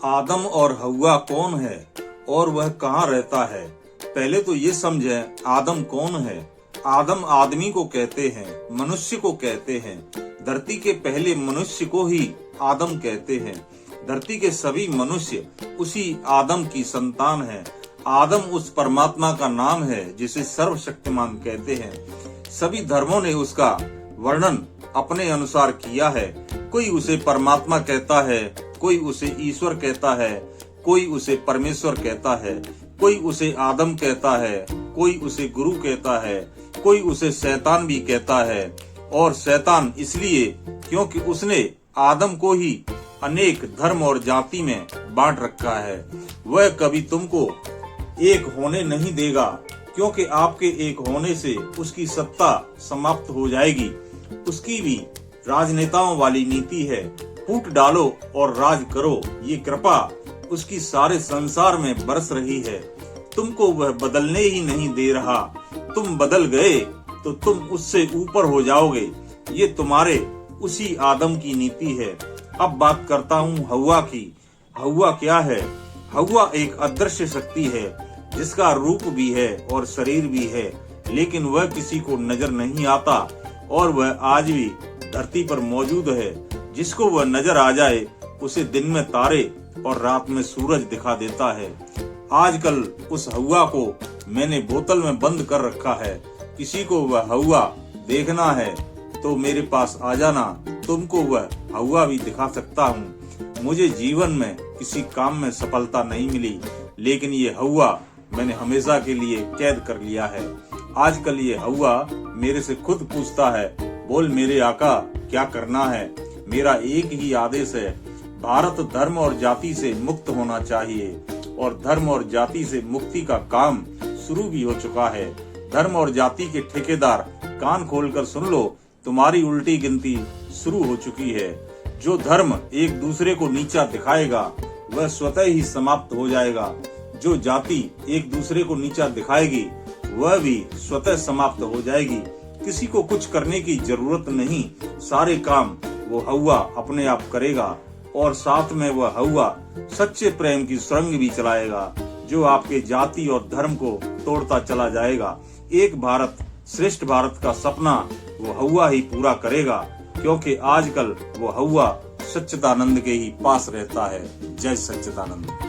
आदम और हव्वा कौन है और वह कहाँ रहता है? पहले तो ये समझें आदम कौन है। आदम आदमी को कहते हैं, मनुष्य को कहते हैं। धरती के पहले मनुष्य को ही आदम कहते हैं। धरती के सभी मनुष्य उसी आदम की संतान हैं। आदम उस परमात्मा का नाम है जिसे सर्वशक्तिमान कहते हैं। सभी धर्मों ने उसका वर्णन अपने अनुसार किया है। कोई उसे परमात्मा कहता है, कोई उसे ईश्वर कहता है, कोई उसे परमेश्वर कहता है, कोई उसे आदम कहता है, कोई उसे गुरु कहता है, कोई उसे शैतान भी कहता है। और शैतान इसलिए क्योंकि उसने आदम को ही अनेक धर्म और जाति में बांट रखा है। वह कभी तुमको एक होने नहीं देगा, क्योंकि आपके एक होने से उसकी सत्ता समाप्त हो जाएगी। उसकी भी राजनेताओं वाली नीति है, फूट डालो और राज करो। ये कृपा उसकी सारे संसार में बरस रही है। तुमको वह बदलने ही नहीं दे रहा। तुम बदल गए तो तुम उससे ऊपर हो जाओगे। ये तुम्हारे उसी आदम की नीति है। अब बात करता हूँ हव्वा की। हव्वा क्या है? हव्वा एक अदृश्य शक्ति है जिसका रूप भी है और शरीर भी है, लेकिन वह किसी को नजर नहीं आता और वह आज भी धरती पर मौजूद है। जिसको वह नजर आ जाए उसे दिन में तारे और रात में सूरज दिखा देता है। आजकल उस हव्वा को मैंने बोतल में बंद कर रखा है। किसी को वह हव्वा देखना है तो मेरे पास आ जाना। तुमको वह हव्वा भी दिखा सकता हूँ। मुझे जीवन में किसी काम में सफलता नहीं मिली, लेकिन ये हव्वा मैंने हमेशा के लिए कैद कर लिया है। आजकल ये हव्वा मेरे से खुद पूछता है, बोल मेरे आका क्या करना है? मेरा एक ही आदेश है, भारत धर्म और जाति से मुक्त होना चाहिए। और धर्म और जाति से मुक्ति का काम शुरू भी हो चुका है। धर्म और जाति के ठेकेदार कान खोलकर सुन लो, तुम्हारी उल्टी गिनती शुरू हो चुकी है। जो धर्म एक दूसरे को नीचा दिखाएगा वह स्वतः ही समाप्त हो जाएगा। जो जाति एक दूसरे को नीचा दिखाएगी वह भी स्वतः समाप्त हो जाएगी। किसी को कुछ करने की जरूरत नहीं, सारे काम वो हव्वा अपने आप करेगा। और साथ में वह हव्वा सच्चे प्रेम की सुरंग भी चलाएगा, जो आपके जाति और धर्म को तोड़ता चला जाएगा। एक भारत श्रेष्ठ भारत का सपना वो हव्वा ही पूरा करेगा, क्योंकि आजकल वो हव्वा सच्चिदानंद के ही पास रहता है। जय सच्चिदानंद।